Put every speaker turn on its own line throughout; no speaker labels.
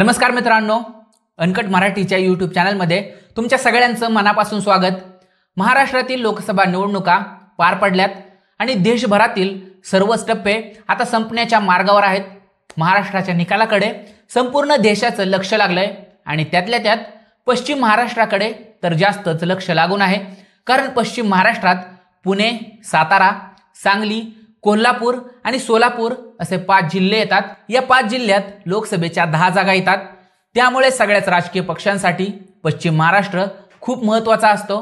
नमस्कार मित्रांनो, अनकट मराठीच्या यूट्यूब चॅनलमध्ये तुमच्या सगळ्यांचं मनापासून स्वागत। महाराष्ट्रातील लोकसभा निवडणुका पार पडल्यात आणि देशभरातील सर्वच टप्पे आता संपण्याच्या मार्गावर आहेत। महाराष्ट्राच्या निकालाकडे संपूर्ण देशाचं लक्ष लागलंय आणि त्यातल्या त्यात पश्चिम महाराष्ट्राकडे तर जास्तच लक्ष लागून आहे, कारण पश्चिम महाराष्ट्रात पुणे, सातारा, सांगली, कोल्हापूर आणि सोलापूर असे 5 जिल्हे येतात। या 5 जिल्ह्यात लोकसभेच्या 10 जागा येतात। त्यामुळे सगळ्याच राजकीय पक्षांसाठी पश्चिम महाराष्ट्र खूप महत्त्वाचा असतो।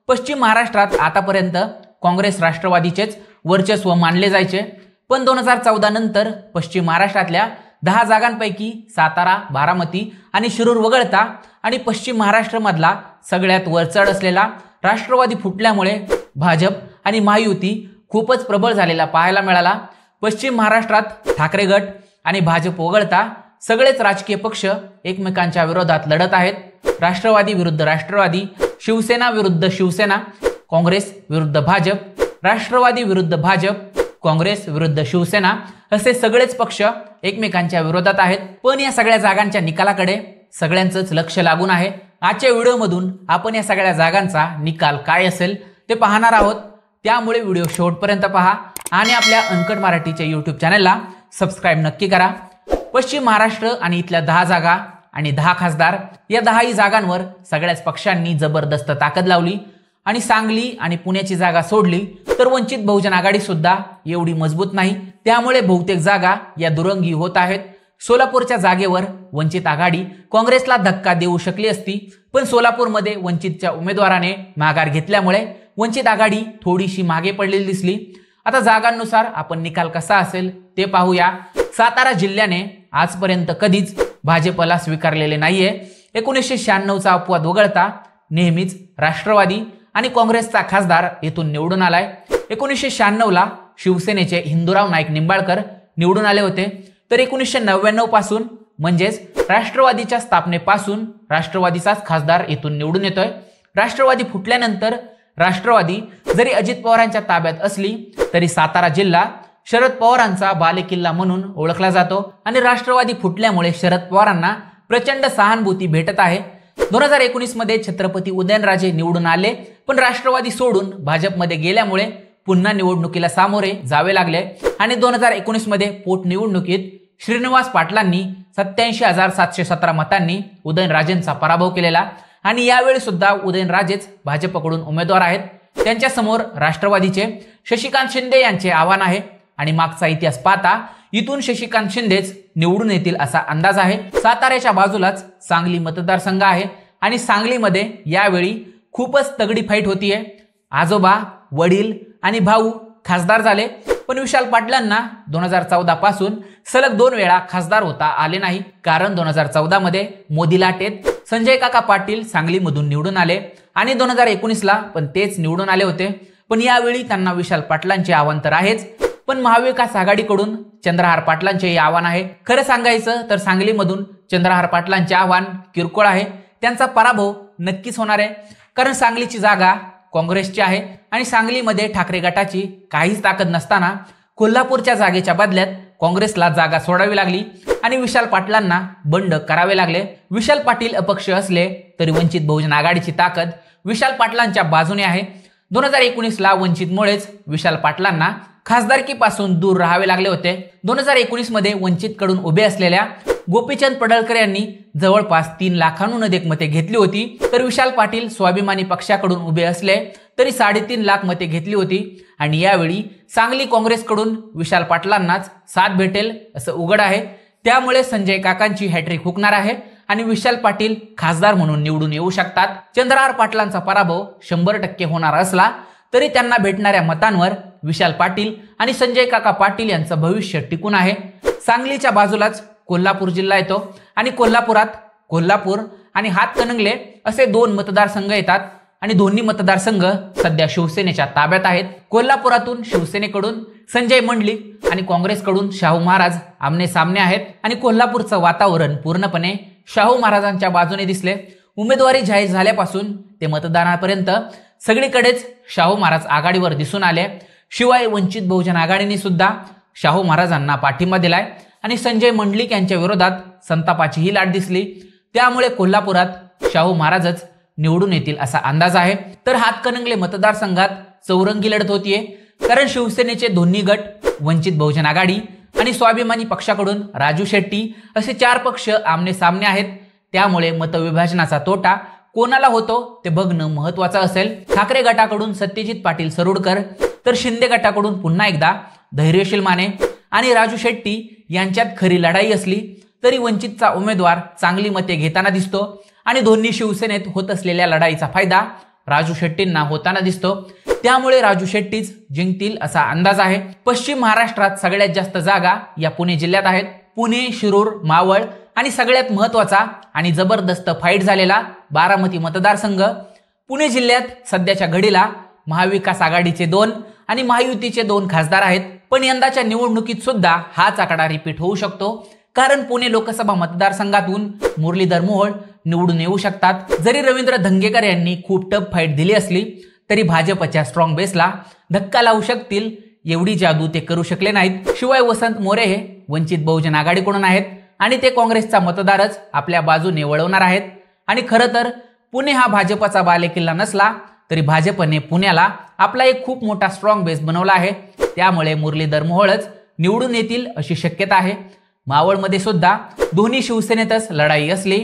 पश्चिम महाराष्ट्रात आतापर्यंत काँग्रेस राष्ट्रवादीचेच वर्चस्व मानले जायचे, पण 2014 नंतर पश्चिम महाराष्ट्रातल्या 10 जागांपैकी सातारा, बारामती आणि शिरूर वगळता आणि पश्चिम महाराष्ट्रामधला सगळ्यात वरचढ असलेला राष्ट्रवादी फुटल्यामुळे भाजप आणि महायुती खूपच प्रबळ झालेला पाहायला मिळाला। पश्चिम महाराष्ट्रात ठाकरे गट आणि भाजप वगळता सगळेच राजकीय पक्ष एकमेकांच्या विरोधात लढत आहेत। राष्ट्रवादी विरुद्ध राष्ट्रवादी, शिवसेना विरुद्ध शिवसेना, काँग्रेस विरुद्ध भाजप, राष्ट्रवादी विरुद्ध भाजप, काँग्रेस विरुद्ध शिवसेना असे सगळेच पक्ष एकमेकांच्या विरोधात आहेत। पण या सगळ्या जागांच्या निकालाकडे सगळ्यांचंच लक्ष लागून आहे। आजच्या व्हिडिओमधून आपण या सगळ्या जागांचा निकाल काय असेल ते पाहणार आहोत, त्यामुळे व्हिडिओ शेवटपर्यंत पहा आणि आपल्या अनकट मराठीच्या यूट्यूब चॅनलला सबस्क्राइब नक्की करा। पश्चिम महाराष्ट्र आणि इथल्या 10 जागा आणि 10 खासदार या 10ही जागांवर सगळ्याच पक्षांनी जबरदस्त ताकद लावली आणि सांगली आणि पुण्याची जागा सोडली तर वंचित बहुजन आघाडी सुद्धा एवढी मजबूत नाही, त्यामुळे बहुतेक जागा या दुरंगी होत आहेत। सोलापूरच्या जागेवर वंचित आघाडी काँग्रेसला धक्का देऊ शकली असती, पण सोलापूरमध्ये वंचितच्या उमेदवाराने माघार घेतल्यामुळे वंचित आघाडी थोडीशी मागे पडलेली दिसली। आता जागांनुसार आपण निकाल कसा असेल ते पाहूया। सातारा जिल्ह्याने आजपर्यंत कधीच भाजपला स्वीकारलेले नाहीये। 1996चा अपवाद वगळता नेहमीच राष्ट्रवादी आणि काँग्रेसचा खासदार येथून निवडून आलाय। 1996ला शिवसेनेचे हिंदूराव नाईक निंबाळकर निवडून आले होते, तर 1999 पासून म्हणजेच राष्ट्रवादीच्या स्थापनेपासून राष्ट्रवादीचाच खासदार येथून निवडून येतोय। राष्ट्रवादी फुटल्यानंतर राष्ट्रवादी जरी अजित पवारांच्या ताब्यात असली तरी सातारा जिल्हा शरद पवारांचा बालेकिल्ला म्हणून ओळखला जातो आणि राष्ट्रवादी फुटल्यामुळे शरद पवारांना प्रचंड सहानुभूती भेटत आहे। 2019 मध्ये छत्रपती उदयनराजे निवडून आले, पण राष्ट्रवादी सोडून भाजपमध्ये गेल्यामुळे पुन्हा निवडणुकीला सामोरे जावे लागले आणि 2019 मध्ये पोटनिवडणुकीत श्रीनिवास पाटलांनी 87,717 मतांनी उदयनराजेंचा पराभव केलेला आणि यावेळी सुद्धा उदयनराजेच भाजपकडून उमेदवार आहेत। त्यांच्या समोर राष्ट्रवादीचे शशिकांत शिंदे यांचे आव्हान आहे आणि मागचा इतिहास पाहता इथून शशिकांत शिंदेच निवडून येतील असा अंदाज आहे। साताऱ्याच्या बाजूलाच सांगली मतदारसंघ आहे आणि सांगलीमध्ये यावेळी खूपच तगडी फाईट होतीये। आजोबा, वडील आणि भाऊ खासदार झाले, पण विशाल पाटलांना 2014 पासून सलग 2 वेळा खासदार होता आले नाही, कारण 2014 मध्ये मोदी लाटेत संजय काका पाटील सांगलीमधून निवडून आले आणि 2019ला पण तेच निवडून आले होते। पण यावेळी त्यांना विशाल पाटलांचे आव्हान तर आहेच, पण महाविकास आघाडीकडून चंद्रहार पाटलांचे आव्हान आहे। खरं सांगायचं तर सांगलीमधून चंद्रहार पाटलांचे आव्हान किरकोळ आहे, त्यांचा पराभव नक्कीच होणार आहे, कारण सांगलीची जागा काँग्रेसची आहे आणि सांगलीमध्ये ठाकरे गटाची काहीच ताकद नसताना कोल्हापूरच्या जागेच्या बदल्यात काँग्रेसला जागा सोडावी लागली आणि विशाल पाटलांना बंड करावे लागले। विशाल पाटील अपक्ष असले तरी वंचित बहुजन आघाडीची ताकद विशाल पाटलांच्या बाजूने आहे। 2019ला वंचितमुळेच विशाल पाटलांना खासदारकीपासून दूर राहावे लागले होते। 2019 मध्ये वंचितकडून उभे असलेल्या गोपीचंद पडळकर यांनी जवळपास 3 लाखांहून अधिक मते घेतली होती, तर विशाल पाटील स्वाभिमानी पक्षाकडून उभे असले तरी 3.5 लाख मते घेतली होती आणि यावेळी सांगली काँग्रेसकडून विशाल पाटलांनाच साथ भेटेल असं उघड आहे। त्यामुळे संजय काकांची हॅट्रिक हुकणार आहे आणि विशाल पाटील खासदार म्हणून निवडून येऊ शकतात। चंद्रहार पाटलांचा पराभव 100% होणार असला तरी त्यांना भेटणाऱ्या मतांवर विशाल पाटील आणि संजय काका पाटील यांचं भविष्य टिकून आहे। सांगलीच्या बाजूलाच कोल्हापूर जिल्हा येतो आणि कोल्हापुरात कोल्हापूर आणि हातकणंगले असे 2 मतदारसंघ येतात आणि दोन्ही मतदारसंघ सध्या शिवसेनेच्या ताब्यात आहेत। कोल्हापुरातून शिवसेनेकडून संजय मंडलिक आणि काँग्रेसकडून शाहू महाराज आमने सामने आहेत आणि कोल्हापूरचं वातावरण पूर्णपणे शाहू महाराजांच्या बाजूने दिसले। उमेदवारी जाहीर झाल्यापासून ते मतदानापर्यंत सगळीकडेच शाहू महाराज आघाडीवर दिसून आले। शिवाय वंचित बहुजन आघाडीने सुद्धा शाहू महाराजांना पाठिंबा दिलाय आणि संजय मंडलिक यांच्या विरोधात संतापाचीही लाट दिसली, त्यामुळे कोल्हापुरात शाहू महाराजच निवडून येतील असा अंदाज आहे। तर हातकणंगले मतदारसंघात चौरंगी लढत होतीये, कारण शिवसेनेचे दोन्ही गट, वंचित बहुजन आघाडी आणि स्वाभिमानी पक्षाकडून राजू शेट्टी असे 4 पक्ष आमने सामने आहेत। त्यामुळे मतविभाजनाचा तोटा कोणाला होतो ते बघणं महत्त्वाचं असेल। ठाकरे गटाकडून सत्यजित पाटील सरोडकर, तर शिंदे गटाकडून पुन्हा एकदा धैर्यशील माने आणि राजू शेट्टी यांच्यात खरी लढाई असली तरी वंचितचा उमेदवार चांगली मते घेताना दिसतो आणि दोन्ही शिवसेनेत होत असलेल्या लढाईचा फायदा राजू शेट्टींना होताना दिसतो। त्यामुळे राजू शेट्टीच जिंकतील असा अंदाज आहे। पश्चिम महाराष्ट्रात सगळ्यात जास्त जागा या पुणे जिल्ह्यात आहेत। पुणे, शिरूर, मावळ आणि सगळ्यात महत्त्वाचा आणि जबरदस्त फाईट झालेला बारामती मतदारसंघ। पुणे जिल्ह्यात सध्याच्या घडीला महाविकास आघाडीचे 2 आणि महायुतीचे 2 खासदार आहेत, पण यंदाच्या निवडणुकीत सुद्धा हाच आकडा रिपीट होऊ शकतो, कारण पुणे लोकसभा मतदारसंघातून मुरलीधर मोहोळ निवडून येऊ शकतात। जरी रवींद्र धंगेकर यांनी खूप टफ फाईट दिली असली तरी भाजपच्या स्ट्रॉंग बेसला धक्का लावू शकतील एवढी जादू ते करू शकले नाहीत। शिवाय वसंत मोरे हे वंचित बहुजन आघाडीकडून आहेत आणि ते काँग्रेसचा मतदारच आपल्या बाजूने वळवणार आहेत। आणि खरं तर पुणे हा भाजपचा बालेकिल्ला नसला तरी भाजपने पुण्याला आपला एक खूप मोठा स्ट्रॉंग बेस बनवला आहे, त्यामुळे मुरलीधर मोहोळच निवडून येतील अशी शक्यता आहे। मावळमध्ये सुद्धा दोन्ही शिवसेनेतच लढाई असली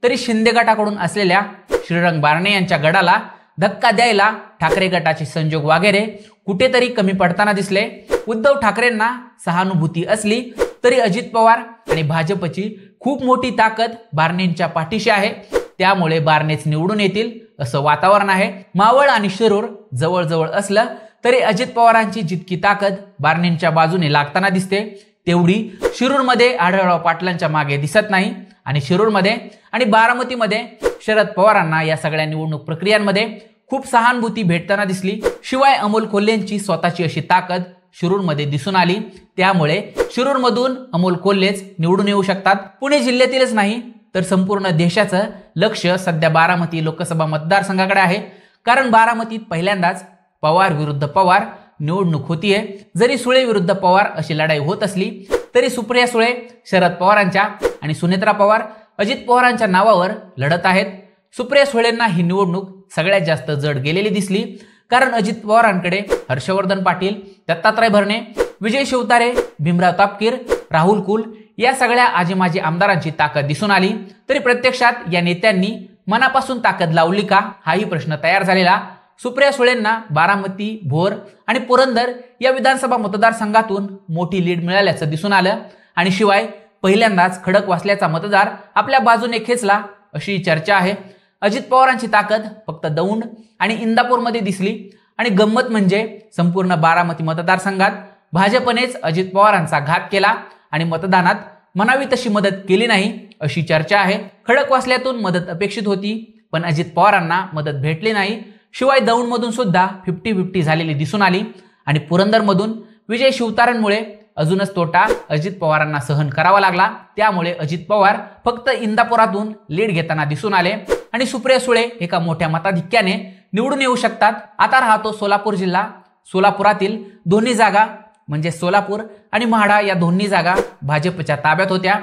तरी शिंदे गटाकडून असलेल्या श्रीरंग बारणे यांच्या गडाला धक्का द्यायला ठाकरे गटाचे संजोग वगैरे कुठेतरी कमी पडताना दिसले। उद्धव ठाकरेंना सहानुभूती असली तरी अजित पवार आणि भाजपची खूप मोठी ताकद बारणेंच्या पाठीशी आहे, त्यामुळे बारणेच निवडून येतील असं वातावरण आहे। मावळ आणि शिरूर जवळजवळ असलं तरी अजित पवारांची जितकी ताकद बारणेंच्या बाजूने लागताना दिसते तेवढी शिरूरमध्ये आढळराव पाटलांच्या मागे दिसत नाही आणि शिरूरमध्ये आणि बारामतीमध्ये शरद पवारांना या सगळ्या निवडणूक प्रक्रियांमध्ये खूप सहानुभूती भेटताना दिसली। शिवाय अमोल कोल्हेंची स्वतःची अशी ताकद शिरूरमध्ये दिसून आली, त्यामुळे शिरूरमधून अमोल कोल्हेच निवडून येऊ शकतात। पुणे जिल्ह्यातीलच नाही तर संपूर्ण देशाचं लक्ष सध्या बारामती लोकसभा मतदारसंघाकडे आहे, कारण बारामतीत पहिल्यांदाच पवार विरुद्ध पवार निवडणूक होतीये। जरी सुळे विरुद्ध पवार अशी लढाई होत असली तरी सुप्रिया सुळे शरद पवारांच्या आणि सुनेत्रा पवार अजित पवारांच्या नावावर लढत आहेत। सुप्रिया सुळेंना ही निवडणूक सगळ्यात जास्त जड गेलेली दिसली, कारण अजित पवारांकडे हर्षवर्धन पाटील, दत्तात्रय भरणे, विजय शिवतारे, भीमराव तापकीर, राहुल कुल या सगळ्या आजी माजी आमदारांची ताकद दिसून आली, तरी प्रत्यक्षात या नेत्यांनी मनापासून ताकद लावली का हाही प्रश्न तयार झालेला। सुप्रिया सुळेंना बारामती, भोर आणि पुरंदर या विधानसभा मतदारसंघातून मोठी लीड मिळाल्याचं दिसून आलं आणि शिवाय पहिल्यांदाच खडकवासल्याचा मतदार आपल्या बाजूने खेचला अशी चर्चा आहे। अजित पवारांची ताकद फक्त दौंड आणि इंदापूरमध्ये दिसली आणि गंमत म्हणजे संपूर्ण बारामती मतदारसंघात भाजपनेच अजित पवारांचा घात केला आणि मतदानात म्हणावी तशी मदत केली नाही अशी चर्चा आहे। खडकवासल्यातून मदत अपेक्षित होती पण अजित पवारांना मदत भेटली नाही। शिवाय दौंडमधून सुद्धा 50-50 झालेली दिसून आली आणि पुरंदरमधून विजय शिवतारेंमुळे अजूनच तोटा अजित पवारांना सहन करावा लागला, त्यामुळे अजित पवार फक्त इंदापुरातून लीड घेताना दिसून आले आणि सुप्रिया सुळे एका मोठ्या मताधिक्याने निवडून येऊ शकतात। आता राहतो सोलापूर जिल्हा। सोलापुरातील दोन्ही जागा म्हणजे सोलापूर आणि म्हाडा या दोन्ही जागा भाजपच्या ताब्यात होत्या,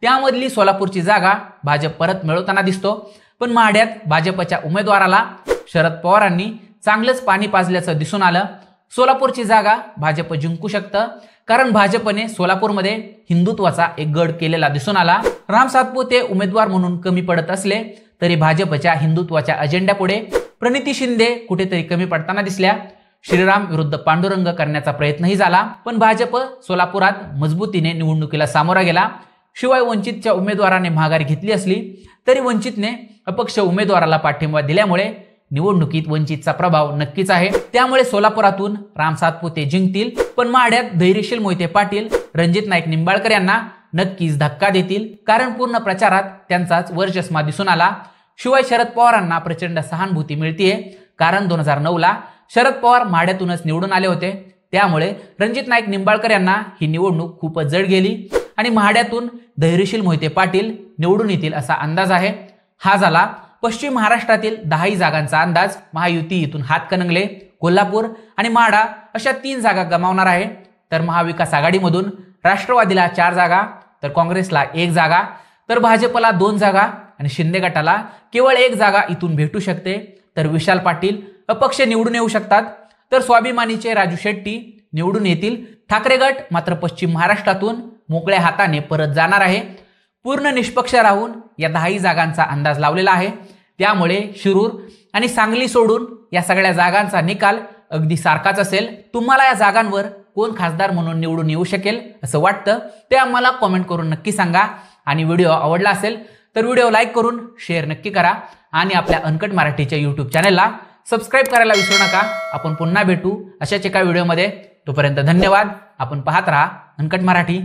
त्यामधली सोलापूरची जागा भाजप परत मिळवताना दिसतो, पण म्हाड्यात भाजपच्या उमेदवाराला शरद पवारांनी चांगलंच पाणी पाजल्याचं दिसून आलं। सोलापूरची जागा भाजप जिंकू शकतं, कारण भाजपने सोलापूरमध्ये हिंदुत्वाचा एक गड केलेला दिसून आला। राम सातपुते उमेदवार म्हणून कमी पडत असले तरी भाजपच्या हिंदुत्वाच्या अजेंड्यापुढे प्रणिती शिंदे कुठेतरी कमी पडताना दिसल्या। श्रीराम विरुद्ध पांडुरंग करण्याचा प्रयत्नही झाला, पण भाजप सोलापुरात मजबूतीने निवडणुकीला सामोरा गेला। शिवाय वंचितच्या उमेदवाराने माघार घेतली असली तरी वंचितने अपक्ष उमेदवाराला पाठिंबा दिल्यामुळे निवडणुकीत वंचितचा प्रभाव नक्कीच आहे, त्यामुळे सोलापुरातून राम सातपुते जिंकतील, पण माढ्यात धैर्यशील मोहिते पाटील, रणजित नाईक निंबाळकर यांना नक्कीच धक्का देतील, कारण पूर्ण प्रचारात त्यांचाच वरचष्मा दिसून आला। शिवाय शरद पवारांना प्रचंड सहानुभूती मिळतीये, कारण 2009ला शरद पवार माढ्यातूनच निवडून आले होते, त्यामुळे रणजित नाईक निंबाळकर यांना ही निवडणूक खूपच जड गेली आणि माढ्यातून धैर्यशील मोहिते पाटील निवडून येतील असा अंदाज आहे। हा झाला पश्चिम महाराष्ट्रातील 10 जागांचा अंदाज। महायुती इथून हातकणंगले, कोल्हापूर आणि माढा अशा 3 जागा गमावणार आहे, तर महाविकास आघाडीमधून राष्ट्रवादीला 4 जागा, तर काँग्रेसला 1 जागा, तर भाजपला 2 जागा आणि शिंदे गटाला केवळ 1 जागा इथून भेटू शकते। तर विशाल पाटील अपक्ष निवडून येऊ शकतात। तर स्वाभिमानीचे राजू शेट्टी निवडून येतील। ठाकरे गट मात्र पश्चिम महाराष्ट्रातून मोकळ्या हाताने परत जाणार आहे। पूर्ण निष्पक्ष राहून या 10 जागांचा अंदाज लावलेला आहे। त्यामुळे शिरूर आणि सांगली सोडून या सगळ्या जागांचा निकाल अगदी सारखाच असेल। तुम्हाला या जागांवर कोण खासदार म्हणून निवडून येऊ शकेल असं वाटतं ते आम्हाला कमेंट करून नक्की सांगा। आणि व्हिडिओ आवडला असेल तर व्हिडिओ लाईक करून शेअर नक्की करा आणि आपल्या अनकट मराठीच्या YouTube चॅनलला सबस्क्राइब करायला विसरू नका। आपण पुन्हा भेटू अशाच एका व्हिडिओमध्ये। तोपर्यंत धन्यवाद। आपण पाहत राहा अनकट मराठी।